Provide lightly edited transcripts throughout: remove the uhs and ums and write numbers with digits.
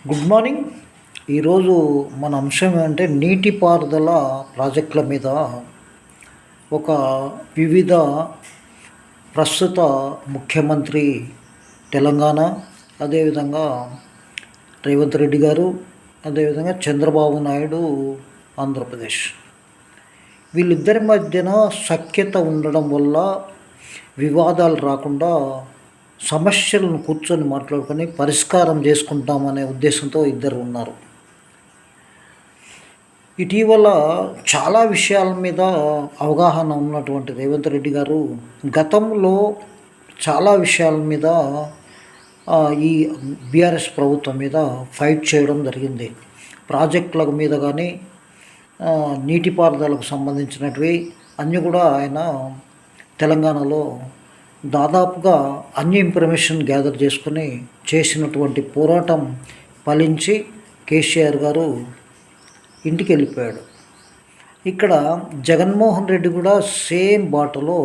Good morning. ఈరోజు మన అంశం ఏంటంటే నీటిపారుదల ప్రాజెక్టుల మీద ఒక వివిధ ప్రస్తుత ముఖ్యమంత్రి తెలంగాణ, అదేవిధంగా రేవంత్ రెడ్డి గారు, అదేవిధంగా చంద్రబాబు నాయుడు ఆంధ్రప్రదేశ్, వీళ్ళిద్దరి మధ్యన సఖ్యత ఉండడం వల్ల వివాదాలు రాకుండా సమస్యలను కూర్చొని మాట్లాడుకొని పరిష్కారం చేసుకుంటామనే ఉద్దేశంతో ఇద్దరు ఉన్నారు. ఇటీవల చాలా విషయాల మీద అవగాహన ఉన్నటువంటి రేవంత్ రెడ్డి గారు గతంలో చాలా విషయాల మీద ఈ బీఆర్ఎస్ ప్రభుత్వం మీద ఫైట్ చేయడం జరిగింది. ప్రాజెక్టుల మీద కానీ నీటిపారుదలకు సంబంధించినవి అన్నీ కూడా ఆయన తెలంగాణలో దాదాపుగా అన్ని ఇన్ఫర్మేషన్ గ్యాదర్ చేసుకుని చేసినటువంటి పోరాటం ఫలించి కేసీఆర్ గారు ఇంటికి వెళ్ళిపోయాడు. ఇక్కడ జగన్మోహన్ రెడ్డి కూడా సేమ్ బాటలో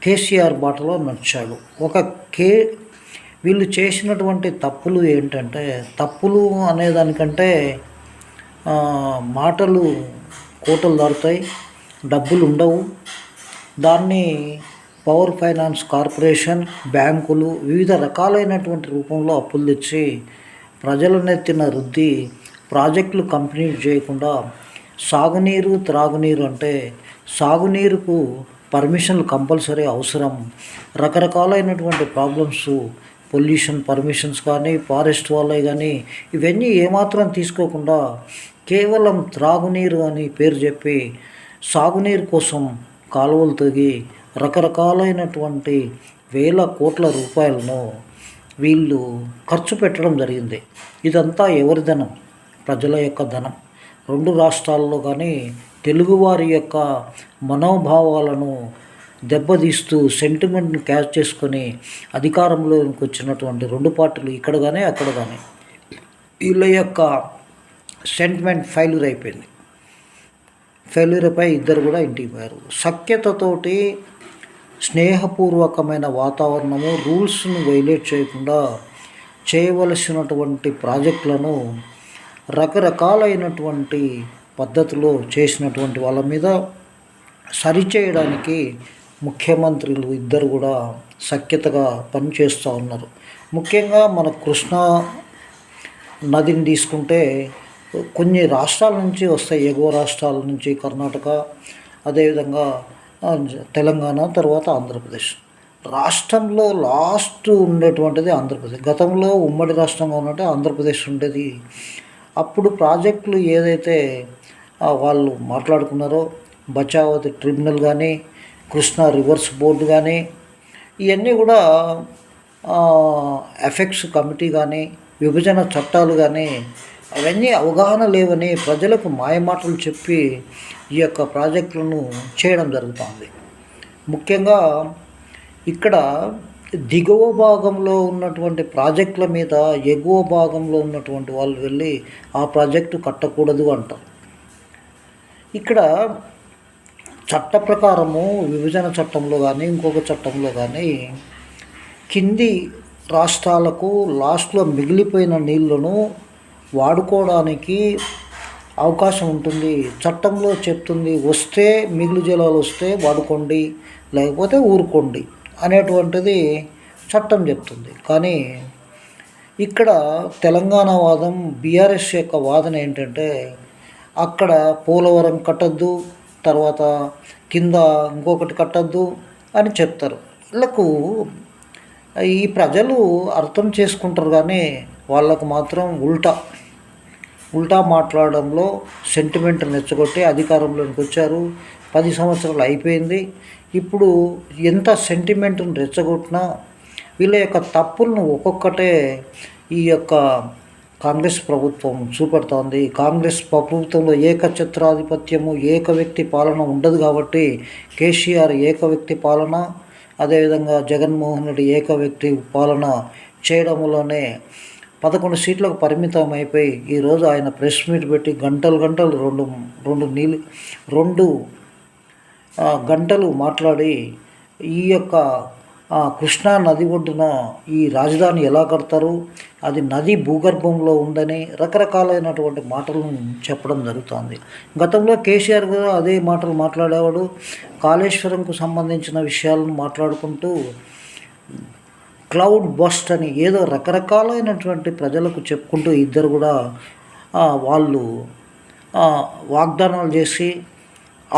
కేసీఆర్ బాటలో నడిచాడు. వీళ్ళు చేసినటువంటి తప్పులు ఏంటంటే, తప్పులు అనేదానికంటే మాటలు కోటలు దాటుతాయి, డబ్బులు ఉండవు. దాన్ని పవర్ ఫైనాన్స్ కార్పొరేషన్, బ్యాంకులు వివిధ రకాలైనటువంటి రూపంలో అప్పులు తెచ్చి ప్రజల నెత్తిన రుద్ది ప్రాజెక్టులు కంప్లీట్ చేయకుండా సాగునీరు, త్రాగునీరు అంటే సాగునీరుకు పర్మిషన్లు కంపల్సరీ అవసరం. రకరకాలైనటువంటి ప్రాబ్లమ్స్, పొల్యూషన్ పర్మిషన్స్ కానీ, ఫారెస్ట్ వాళ్ళవి కానీ ఇవన్నీ ఏమాత్రం తీసుకోకుండా కేవలం త్రాగునీరు అని పేరు చెప్పి సాగునీరు కోసం కాలువలు తవ్వి రకరకాలైనటువంటి వేల కోట్ల రూపాయలను వీళ్ళు ఖర్చు పెట్టడం జరిగింది. ఇదంతా ఎవరి ధనం? ప్రజల యొక్క ధనం. రెండు రాష్ట్రాల్లో కానీ తెలుగువారి యొక్క మనోభావాలను దెబ్బతీస్తూ సెంటిమెంట్ని క్యాచ్ చేసుకొని అధికారంలోకి వచ్చినటువంటి రెండు పార్టీలు ఇక్కడ కానీ అక్కడ కానీ వీళ్ళ యొక్క సెంటిమెంట్ ఫెయిల్యూర్ అయిపోయింది. ఫెయిల్యూర్పై ఇద్దరు కూడా ఇంటికి పోయారు. సఖ్యతతోటి స్నేహపూర్వకమైన వాతావరణము, రూల్స్ను వైలేట్ చేయకుండా చేయవలసినటువంటి ప్రాజెక్టులను రకరకాలైనటువంటి పద్ధతిలో చేసినటువంటి వాళ్ళ మీద సరిచేయడానికి ముఖ్యమంత్రులు ఇద్దరు కూడా సఖ్యతగా పనిచేస్తూ ఉన్నారు. ముఖ్యంగా మన కృష్ణా నదిని తీసుకుంటే కొన్ని రాష్ట్రాల నుంచి వస్తాయి, ఎగువ రాష్ట్రాల నుంచి కర్ణాటక, అదేవిధంగా తెలంగాణ, తర్వాత ఆంధ్రప్రదేశ్. రాష్ట్రంలో లాస్ట్ ఉండేటువంటిది ఆంధ్రప్రదేశ్. గతంలో ఉమ్మడి రాష్ట్రంగా ఉన్నట్టే ఆంధ్రప్రదేశ్ ఉండేది. అప్పుడు ప్రాజెక్టులు ఏదైతే వాళ్ళు మాట్లాడుకున్నారో, బచావతి ట్రిబ్యునల్ కానీ, కృష్ణా రివర్స్ బోర్డు కానీ, ఇవన్నీ కూడా ఎఫెక్ట్స్ కమిటీ కానీ, విభజన చట్టాలు కానీ అవన్నీ అవగాహన లేవని ప్రజలకు మాయమాటలు చెప్పి ఈ యొక్క ప్రాజెక్టులను చేయడం జరుగుతుంది. ముఖ్యంగా ఇక్కడ దిగువ భాగంలో ఉన్నటువంటి ప్రాజెక్టుల మీద ఎగువ భాగంలో ఉన్నటువంటి వాళ్ళు వెళ్ళి ఆ ప్రాజెక్టు కట్టకూడదు అంటారు. ఇక్కడ చట్ట ప్రకారము విభజన చట్టంలో కానీ ఇంకొక చట్టంలో కానీ కింది రాష్ట్రాలకు లాస్ట్లో మిగిలిపోయిన నీళ్లను వాడుకోవడానికి అవకాశం ఉంటుంది. చట్టంలో చెప్తుంది, వస్తే మిగులు జలాలు వస్తే వాడుకోండి, లేకపోతే ఊరుకోండి అనేటువంటిది చట్టం చెప్తుంది. కానీ ఇక్కడ తెలంగాణ వాదం, బీఆర్ఎస్ యొక్క వాదన ఏంటంటే అక్కడ పోలవరం కట్టద్దు, తర్వాత కింద ఇంకొకటి కట్టద్దు అని చెప్తారు. వీళ్ళకు ఈ ప్రజలు అర్థం చేసుకుంటారు, కానీ వాళ్ళకు మాత్రం ఉల్టా మాట్లాడడంలో సెంటిమెంట్ రెచ్చగొట్టి అధికారంలోకి వచ్చారు. 10 సంవత్సరాలు అయిపోయింది. ఇప్పుడు ఎంత సెంటిమెంట్ను రెచ్చగొట్టినా వీళ్ళ యొక్క తప్పులను ఒక్కొక్కటే ఈ యొక్క కాంగ్రెస్ ప్రభుత్వం చూపెడుతోంది. కాంగ్రెస్ ప్రభుత్వంలో ఏకఛత్రాధిపత్యము, ఏక వ్యక్తి పాలన ఉండదు కాబట్టి కేసీఆర్ ఏక వ్యక్తి పాలన, అదేవిధంగా జగన్మోహన్ రెడ్డి ఏక వ్యక్తి పాలన చేయడంలోనే 11 సీట్లకు పరిమితం అయిపోయి ఈరోజు ఆయన ప్రెస్ మీట్ పెట్టి గంటలు రెండు గంటలు మాట్లాడి ఈ యొక్క కృష్ణా నది ఒడ్డున ఈ రాజధాని ఎలా కడతారు, అది నది భూగర్భంలో ఉందని రకరకాలైనటువంటి మాటలను చెప్పడం జరుగుతుంది. గతంలో కేసీఆర్ కూడా అదే మాటలు మాట్లాడేవాడు. కాళేశ్వరంకు సంబంధించిన విషయాలను మాట్లాడుకుంటూ క్లౌడ్ బస్ట్ అని ఏదో రకరకాలైనటువంటి ప్రజలకు చెప్పుకుంటూ ఇద్దరు కూడా వాళ్ళు వాగ్దానాలు చేసి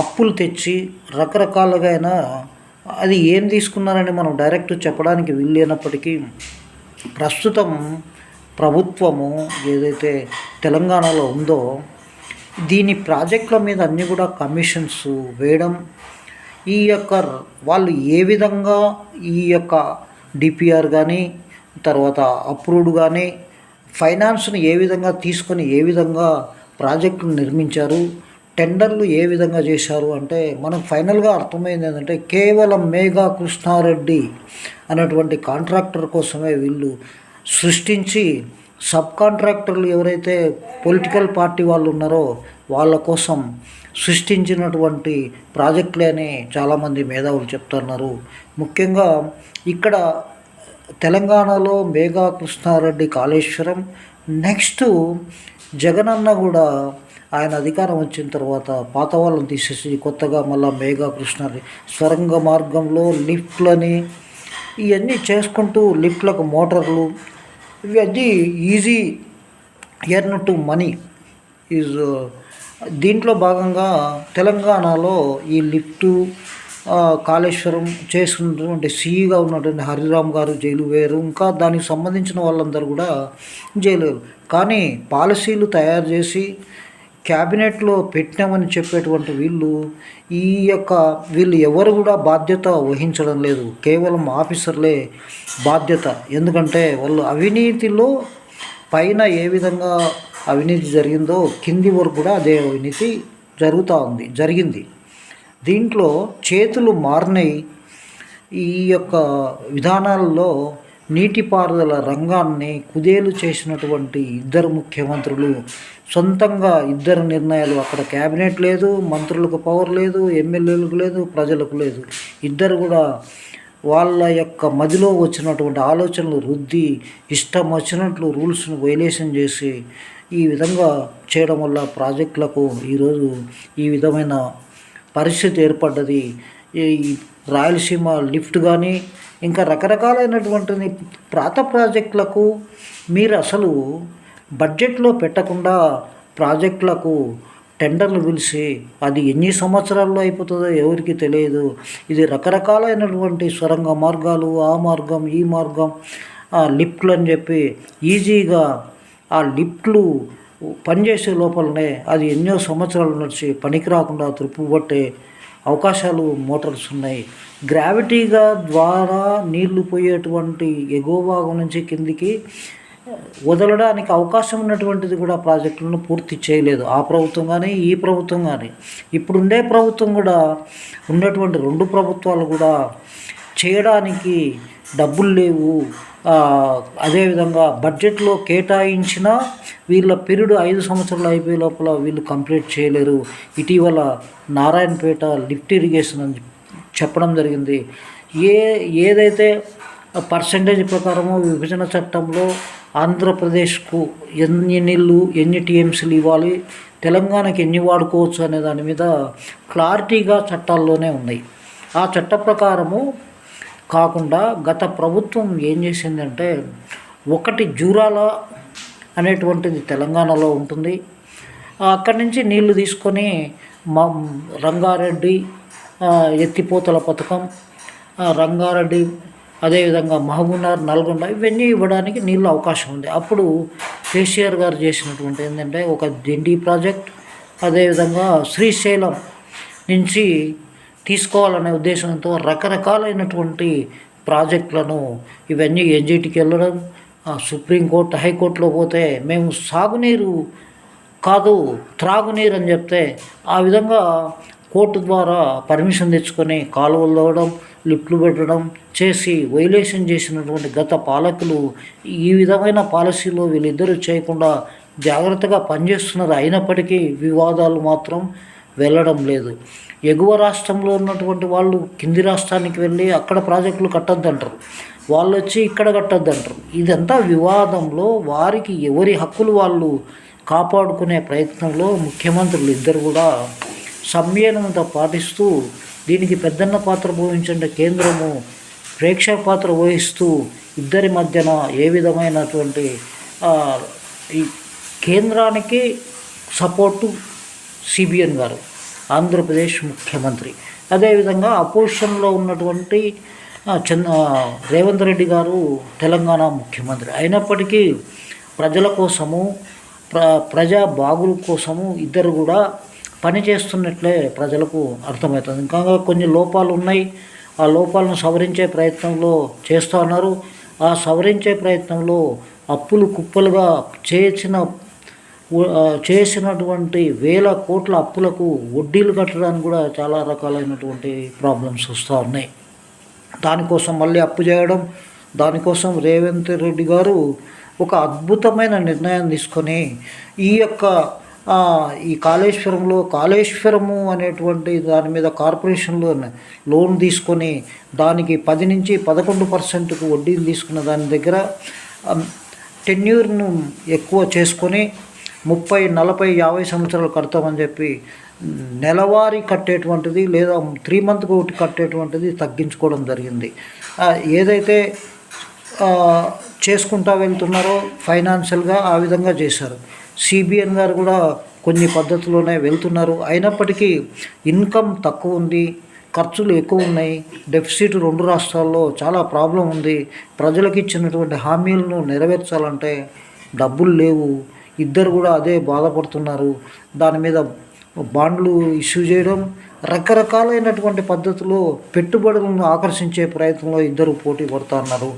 అప్పులు తెచ్చి రకరకాలుగా అది ఏం తీసుకున్నారని మనం డైరెక్ట్ చెప్పడానికి వీల్లేనప్పటికీ ప్రస్తుతం ప్రభుత్వము ఏదైతే తెలంగాణలో ఉందో దీని ప్రాజెక్టుల మీద అన్నీ కూడా కమిషన్స్ వేయడం, ఈ యొక్క వాళ్ళు ఏ విధంగా ఈ యొక్క డిపిఆర్ కానీ తర్వాత అప్రూవ్డ్ కానీ ఫైనాన్స్ను ఏ విధంగా తీసుకొని ఏ విధంగా ప్రాజెక్టులు నిర్మించారు, టెండర్లు ఏ విధంగా చేశారు అంటే మనకు ఫైనల్గా అర్థమైంది ఏంటంటే కేవలం మేఘా కృష్ణారెడ్డి అనేటువంటి కాంట్రాక్టర్ కోసమే వీళ్ళు సృష్టించి సబ్ కాంట్రాక్టర్లు ఎవరైతే పొలిటికల్ పార్టీ వాళ్ళు ఉన్నారో వాళ్ళ కోసం సృష్టించినటువంటి ప్రాజెక్టులే అని చాలామంది మేధావులు చెప్తున్నారు. ముఖ్యంగా ఇక్కడ తెలంగాణలో మేఘా కృష్ణారెడ్డి కాళేశ్వరం, నెక్స్ట్ జగనన్న కూడా ఆయన అధికారం వచ్చిన తర్వాత పాత వాళ్ళని తీసేసి కొత్తగా మళ్ళీ మేఘా కృష్ణారెడ్డి సొరంగ మార్గంలో లిఫ్ట్లని ఇవన్నీ చేసుకుంటూ లిఫ్ట్లకు మోటార్లు ఇవన్నీ easy earn to money is దీంట్లో భాగంగా తెలంగాణలో ఈ లిఫ్టు కాళేశ్వరం చేసుకున్నటువంటి సీఈగా ఉన్నటువంటి హరిరామ్ గారు జైలు వేరు, ఇంకా దానికి సంబంధించిన వాళ్ళందరూ కూడా జైలు. కానీ పాలసీలు తయారు చేసి క్యాబినెట్లో పెట్టామని చెప్పేటువంటి వీళ్ళు ఎవరు కూడా బాధ్యత వహించడం లేదు. కేవలం ఆఫీసర్లే బాధ్యత. ఎందుకంటే వాళ్ళు అవినీతిలో పైన ఏ విధంగా అవినీతి జరిగిందో కింది వరకు కూడా అదే అవినీతి జరిగింది. దీంట్లో చేతులు మారినాయి. ఈ యొక్క విధానాల్లో నీటిపారుదల రంగాన్ని కుదేలు చేసినటువంటి ఇద్దరు ముఖ్యమంత్రులు సొంతంగా ఇద్దరు నిర్ణయాలు, అక్కడ క్యాబినెట్ లేదు, మంత్రులకు పవర్ లేదు, ఎమ్మెల్యేలకు లేదు, ప్రజలకు లేదు. ఇద్దరు కూడా వాళ్ళ యొక్క మదిలో వచ్చినటువంటి ఆలోచనలు రుద్ది ఇష్టం వచ్చినట్లు రూల్స్ను వైలేషన్ చేసి ఈ విధంగా చేయడం వల్ల ప్రాజెక్టులకు ఈరోజు ఈ విధమైన పరిస్థితి ఏర్పడ్డది. ఈ రాయలసీమ లిఫ్ట్ కానీ ఇంకా రకరకాలైనటువంటి పాత ప్రాజెక్టులకు మీరు అసలు బడ్జెట్లో పెట్టకుండా ప్రాజెక్టులకు టెండర్లు పిలిచి అది ఎన్ని సంవత్సరాల్లో అయిపోతుందో ఎవరికి తెలియదు. ఇది రకరకాలైనటువంటి సొరంగ మార్గాలు, ఆ మార్గం ఈ మార్గం, లిఫ్ట్లు అని చెప్పి ఈజీగా ఆ లిఫ్ట్లు పనిచేసే లోపలనే అది ఎన్నో సంవత్సరాలు నడిచి పనికి రాకుండా త్రిప్పుబట్టే అవకాశాలు మోటార్స్ ఉన్నాయి. గ్రావిటీగా ద్వారా నీళ్లు పోయేటువంటి ఎగువ భాగం నుంచి కిందికి వదలడానికి అవకాశం ఉన్నటువంటిది కూడా ప్రాజెక్టులను పూర్తి చేయలేదు ఆ ప్రభుత్వం కానీ ఈ ప్రభుత్వం కానీ. ఇప్పుడుండే ప్రభుత్వం కూడా ఉన్నటువంటి రెండు ప్రభుత్వాలు కూడా చేయడానికి డబ్బులు లేవు. అదేవిధంగా బడ్జెట్లో కేటాయించిన వీళ్ళ పీరియడ్ 5 సంవత్సరాలు అయిపోయే లోపల వీళ్ళు కంప్లీట్ చేయలేరు. ఇటీవల నారాయణపేట లిఫ్ట్ ఇరిగేషన్ అని చెప్పడం జరిగింది. ఏదైతే పర్సంటేజ్ ప్రకారము విభజన చట్టంలో ఆంధ్రప్రదేశ్కు ఎన్ని నీళ్ళు ఎన్ని టీఎంసీలు ఇవ్వాలి, తెలంగాణకి ఎన్ని వాడుకోవచ్చు అనే దాని మీద క్లారిటీగా చట్టాల్లోనే ఉన్నాయి. ఆ చట్ట ప్రకారము కాకుండా గత ప్రభుత్వం ఏం చేసిందంటే, ఒకటి జూరాల అనేటువంటిది తెలంగాణలో ఉంటుంది. అక్కడి నుంచి నీళ్లు తీసుకొని రంగారెడ్డి ఎత్తిపోతల పథకం, రంగారెడ్డి అదేవిధంగా మహబూబ్నగర్, నల్గొండ ఇవన్నీ ఇవ్వడానికి నీళ్ళు అవకాశం ఉంది. అప్పుడు కేసీఆర్ గారు చేసినటువంటి ఏంటంటే ఒక దిండి ప్రాజెక్ట్, అదేవిధంగా శ్రీశైలం నుంచి తీసుకోవాలనే ఉద్దేశంతో రకరకాలైనటువంటి ప్రాజెక్టులను ఇవన్నీ ఎన్జిటికి వెళ్ళడం, సుప్రీంకోర్టు హైకోర్టులో పోతే మేము సాగునీరు కాదు త్రాగునీరు అని చెప్తే ఆ విధంగా కోర్టు ద్వారా పర్మిషన్ తెచ్చుకొని కాలువలు తవ్వడం, లిఫ్ట్లు పెట్టడం చేసి వైలేషన్ చేసినటువంటి గత పాలకులు ఈ విధమైన పాలసీలో వీళ్ళిద్దరూ చేయకుండా జాగ్రత్తగా పనిచేస్తున్నారు. అయినప్పటికీ వివాదాలు మాత్రం వెళ్ళడం లేదు. ఎగువ రాష్ట్రంలో ఉన్నటువంటి వాళ్ళు కింది రాష్ట్రానికి వెళ్ళి అక్కడ ప్రాజెక్టులు కట్టొద్దంటారు, వాళ్ళు వచ్చి ఇక్కడ కట్టొద్దంటారు. ఇదంతా వివాదంలో వారికి ఎవరి హక్కులు వాళ్ళు కాపాడుకునే ప్రయత్నంలో ముఖ్యమంత్రులు ఇద్దరు కూడా సంయమనత పాటిస్తూ దీనికి పెద్దన్న పాత్ర వహించండి, కేంద్రము ప్రేక్షక పాత్ర వహిస్తూ ఇద్దరి మధ్యన ఏ విధమైనటువంటి ఈ కేంద్రానికి సపోర్టు సిబిఎన్ గారు ఆంధ్రప్రదేశ్ ముఖ్యమంత్రి, అదేవిధంగా అపోజిషన్లో ఉన్నటువంటి రేవంత్ రెడ్డి గారు తెలంగాణ ముఖ్యమంత్రి. అయినప్పటికీ ప్రజల కోసము ప్రజా బాగుల కోసము ఇద్దరు కూడా పనిచేస్తున్నట్లే ప్రజలకు అర్థమవుతుంది. ఇంకా కొన్ని లోపాలు ఉన్నాయి, ఆ లోపాలను సవరించే ప్రయత్నంలో చేస్తూ ఉన్నారు. ఆ సవరించే ప్రయత్నంలో అప్పులు కుప్పలుగా చేసినటువంటి వేల కోట్ల అప్పులకు వడ్డీలు కట్టడానికి కూడా చాలా రకాలైనటువంటి ప్రాబ్లమ్స్ వస్తూ ఉన్నాయి. దానికోసం మళ్ళీ అప్పు చేయడం, దానికోసం రేవంత్ రెడ్డి గారు ఒక అద్భుతమైన నిర్ణయం తీసుకొని ఈ కాళేశ్వరము అనేటువంటి దాని మీద కార్పొరేషన్లో లోన్ తీసుకొని దానికి 10 నుంచి 11% వడ్డీలు తీసుకున్న దాని దగ్గర టెన్యూర్ను ఎక్కువ చేసుకొని 30, 40, 50 సంవత్సరాలు కడతామని చెప్పి నెలవారీ కట్టేటువంటిది లేదా 3 మంత్కి ఒకటి కట్టేటువంటిది తగ్గించుకోవడం జరిగింది. ఏదైతే చేసుకుంటా వెళ్తున్నారో ఫైనాన్షియల్గా ఆ విధంగా చేశారు. సిబిఎన్ గారు కూడా కొన్ని పద్ధతిలోనే వెళ్తున్నారు. అయినప్పటికీ ఇన్కమ్ తక్కువ ఉంది, ఖర్చులు ఎక్కువ ఉన్నాయి, డెఫిసిట్ 2 రాష్ట్రాల్లో చాలా ప్రాబ్లం ఉంది. ప్రజలకు ఇచ్చినటువంటి హామీలను నెరవేర్చాలంటే డబ్బులు లేవు. ఇద్దరు కూడా అదే బాధపడుతున్నారు. దాని మీద బాండ్లు ఇష్యూ చేయడం, రకరకాలైనటువంటి పద్ధతిలో పెట్టుబడులను ఆకర్షించే ప్రయత్నంలో ఇద్దరు పోటీ పడుతున్నారు.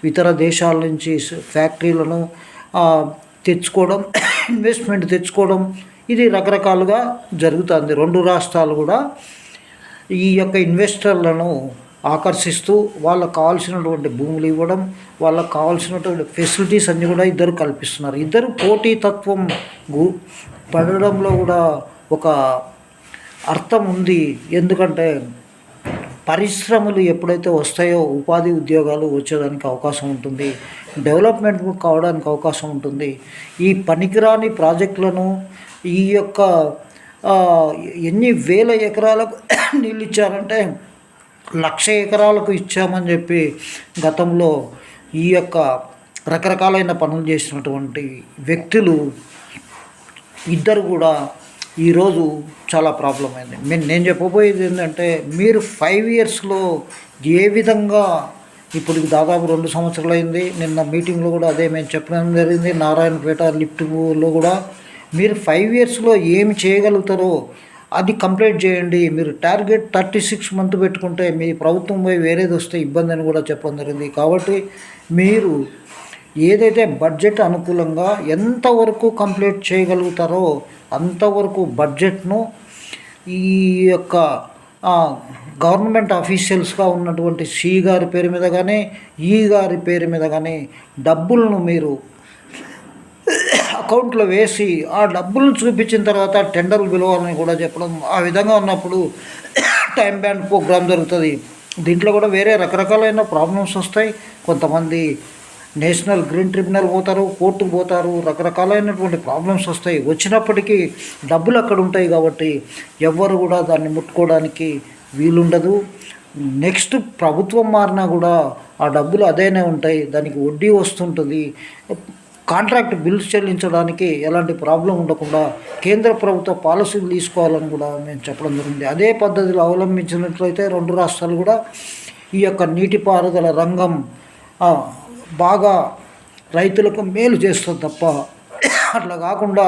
ఇతర దేశాల నుంచి ఫ్యాక్టరీలను తెచ్చుకోవడం, ఇన్వెస్ట్మెంట్ తెచ్చుకోవడం, ఇది రకరకాలుగా జరుగుతుంది. 2 రాష్ట్రాలు కూడా ఈ యొక్క ఇన్వెస్టర్లను ఆకర్షిస్తూ వాళ్ళకు కావాల్సినటువంటి భూములు ఇవ్వడం, వాళ్ళకు కావాల్సినటువంటి ఫెసిలిటీస్ అన్నీ కూడా ఇద్దరు కల్పిస్తున్నారు. ఇద్దరు పోటీతత్వం పడడంలో కూడా ఒక అర్థం ఉంది. ఎందుకంటే పరిశ్రమలు ఎప్పుడైతే వస్తాయో ఉపాధి ఉద్యోగాలు వచ్చేదానికి అవకాశం ఉంటుంది, డెవలప్మెంట్ కావడానికి అవకాశం ఉంటుంది. ఈ పనికిరాని ప్రాజెక్టులను ఈ యొక్క ఎన్ని వేల ఎకరాలకు నీళ్ళు ఇచ్చారంటే 1,00,000 ఎకరాలకు ఇచ్చామని చెప్పి గతంలో ఈ యొక్క రకరకాలైన పనులు చేసినటువంటి వ్యక్తులు ఇద్దరు కూడా ఈరోజు చాలా ప్రాబ్లం అయింది. నేను చెప్పబోయేది ఏంటంటే మీరు 5 ఇయర్స్లో ఏ విధంగా, ఇప్పుడు దాదాపు 2 సంవత్సరాలు అయింది. నిన్న మీటింగ్లో కూడా అదే మేము చెప్పడం జరిగింది. నారాయణపేట లిఫ్ట్లో కూడా మీరు 5 ఇయర్స్లో ఏమి చేయగలుగుతారో అది కంప్లీట్ చేయండి. మీరు టార్గెట్ 36 మంత్ పెట్టుకుంటే మీ ప్రభుత్వం పోయి వేరేది వస్తే ఇబ్బంది అని కూడా చెప్పడం జరిగింది. కాబట్టి మీరు ఏదైతే బడ్జెట్ అనుకూలంగా ఎంతవరకు కంప్లీట్ చేయగలుగుతారో అంతవరకు బడ్జెట్ను ఈ యొక్క గవర్నమెంట్ ఆఫీషియల్స్గా ఉన్నటువంటి సి గారి పేరు మీద కానీ ఈ గారి పేరు మీద కానీ డబ్బులను మీరు అకౌంట్లో వేసి ఆ డబ్బులను చూపించిన తర్వాత టెండర్లు పిలవాలని కూడా చెప్పడం. ఆ విధంగా ఉన్నప్పుడు టైం బ్యాండ్ ప్రోగ్రామ్ జరుగుతుంది. దీంట్లో కూడా వేరే రకరకాలైన ప్రాబ్లమ్స్ వస్తాయి. కొంతమంది నేషనల్ గ్రీన్ ట్రిబ్యునల్ పోతారు, కోర్టుకు పోతారు, రకరకాలైనటువంటి ప్రాబ్లమ్స్ వస్తాయి. వచ్చినప్పటికీ డబ్బులు అక్కడ ఉంటాయి కాబట్టి ఎవ్వరు కూడా దాన్ని ముట్టుకోవడానికి వీలుండదు. నెక్స్ట్ ప్రభుత్వం మారినా కూడా ఆ డబ్బులు అదేనే ఉంటాయి, దానికి వడ్డీ వస్తుంటుంది. కాంట్రాక్ట్ బిల్స్ చెల్లించడానికి ఎలాంటి ప్రాబ్లం ఉండకుండా కేంద్ర ప్రభుత్వ పాలసీలు తీసుకోవాలని కూడా మేము చెప్పడం జరిగింది. అదే పద్ధతిలో అవలంబించినట్లయితే 2 రాష్ట్రాలు కూడా ఈ యొక్క నీటిపారుదల రంగం బాగా రైతులకు మేలు చేస్తుంది తప్ప అట్లా కాకుండా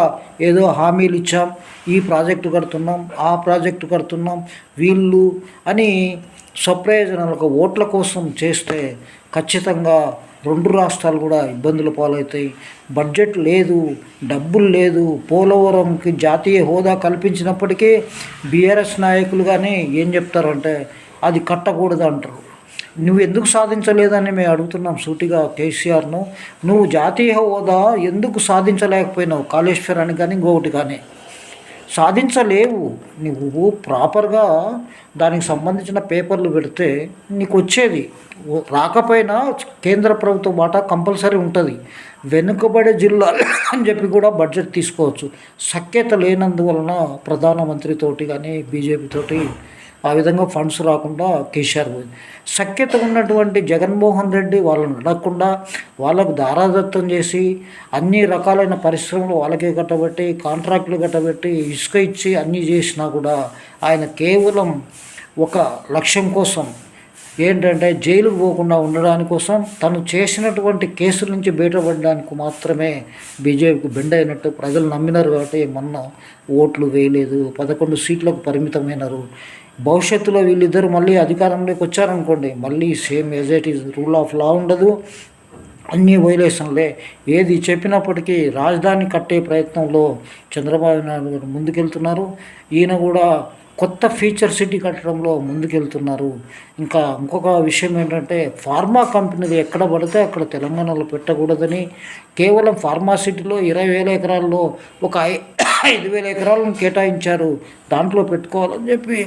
ఏదో హామీలు ఇచ్చాం, ఈ ప్రాజెక్టు కడుతున్నాం, ఆ ప్రాజెక్టు కడుతున్నాం వీళ్ళు అని స్వప్రయోజనాలకు ఓట్ల కోసం చేస్తే ఖచ్చితంగా 2 రాష్ట్రాలు కూడా ఇబ్బందుల పాలవుతాయి. బడ్జెట్ లేదు, డబ్బులు లేదు. పోలవరంకి జాతీయ హోదా కల్పించినప్పటికీ బీఆర్ఎస్ నాయకులు కానీ ఏం చెప్తారంటే అది కట్టకూడదు అంటారు. నువ్వు ఎందుకు సాధించలేదని మేము అడుగుతున్నాం సూటిగా కేసీఆర్ను. నువ్వు జాతీయ హోదా ఎందుకు సాధించలేకపోయినావు? కాళేశ్వరాన్ని కానీ ఇంకొకటి కానీ సాధించలేవు. నువ్వు ప్రాపర్గా దానికి సంబంధించిన పేపర్లు పెడితే నీకు వచ్చేది. రాకపోయినా కేంద్ర ప్రభుత్వం మాట కంపల్సరీ ఉంటుంది. వెనుకబడే జిల్లాలు అని చెప్పి కూడా బడ్జెట్ తీసుకోవచ్చు. సఖ్యత లేనందువలన ప్రధానమంత్రితోటి కానీ బీజేపీతోటి ఆ విధంగా ఫండ్స్ రాకుండా కేసీఆర్ పోయింది. సఖ్యత ఉన్నటువంటి జగన్మోహన్ రెడ్డి వాళ్ళని అడగకుండా వాళ్ళకు దారాదత్తం చేసి అన్ని రకాలైన పరిశ్రమలు వాళ్ళకే కట్టబెట్టి కాంట్రాక్టులు కట్టబెట్టి ఇసుక ఇచ్చి అన్నీ చేసినా కూడా ఆయన కేవలం ఒక లక్ష్యం కోసం ఏంటంటే జైలుకు పోకుండా ఉండడానికి కోసం తను చేసినటువంటి కేసుల నుంచి బయటపడడానికి మాత్రమే బీజేపీకి బెండ్ అయినట్టు ప్రజలు నమ్మినారు. కాబట్టి మొన్న ఓట్లు వేయలేదు, 11 సీట్లకు పరిమితమైనారు. భవిష్యత్తులో వీళ్ళిద్దరు మళ్ళీ అధికారంలోకి వచ్చారనుకోండి, మళ్ళీ same as it is rule of law ఉండదు, అన్ని వైలేషన్లే. ఏది చెప్పినప్పటికీ రాజధాని కట్టే ప్రయత్నంలో చంద్రబాబు నాయుడు గారు ముందుకెళ్తున్నారు. ఈయన కూడా కొత్త ఫీచర్ సిటీ కట్టడంలో ముందుకెళ్తున్నారు. ఇంకా ఇంకొక విషయం ఏంటంటే ఫార్మా కంపెనీలు ఎక్కడ పడితే అక్కడ తెలంగాణలో పెట్టకూడదని, కేవలం ఫార్మా సిటీలో 20,000 ఎకరాల్లో ఒక 5,000 ఎకరాలను కేటాయించారు, దాంట్లో పెట్టుకోవాలని చెప్పి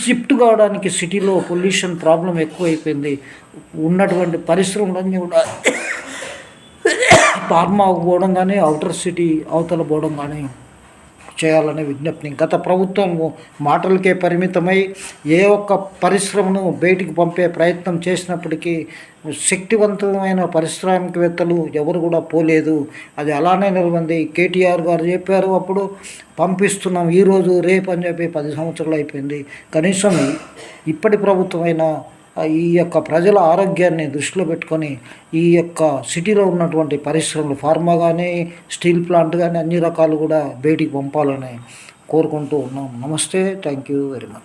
షిఫ్ట్ కావడానికి సిటీలో పొల్యూషన్ ప్రాబ్లం ఎక్కువైపోయింది. ఉన్నటువంటి పరిశ్రమలన్నీ కూడా ఫార్మా పోవడం కానీ అవుటర్ సిటీ అవతల పోవడం కానీ చేయాలనే విజ్ఞప్తిని గత ప్రభుత్వం మాటలకే పరిమితమై ఏ ఒక్క పరిశ్రమను బయటికి పంపే ప్రయత్నం చేసినప్పటికీ శక్తివంతమైన పారిశ్రామికవేత్తలు ఎవరు కూడా పోలేదు. అది అలానే నిలబంది. కేటీఆర్ గారు చెప్పారు అప్పుడు పంపిస్తున్నాం ఈరోజు రేపు అని చెప్పి 10 సంవత్సరాలు అయిపోయింది. కనీసం ఇప్పటి ప్రభుత్వమైనా ఈ యొక్క ప్రజల ఆరోగ్యాన్ని దృష్టిలో పెట్టుకొని ఈ యొక్క సిటీలో ఉన్నటువంటి పరిశ్రమలు ఫార్మా కానీ స్టీల్ ప్లాంట్ కానీ అన్ని రకాలు కూడా బయటికి పంపాలని కోరుకుంటూ ఉన్నాం. నమస్తే, థ్యాంక్ యూ వెరీ మచ్.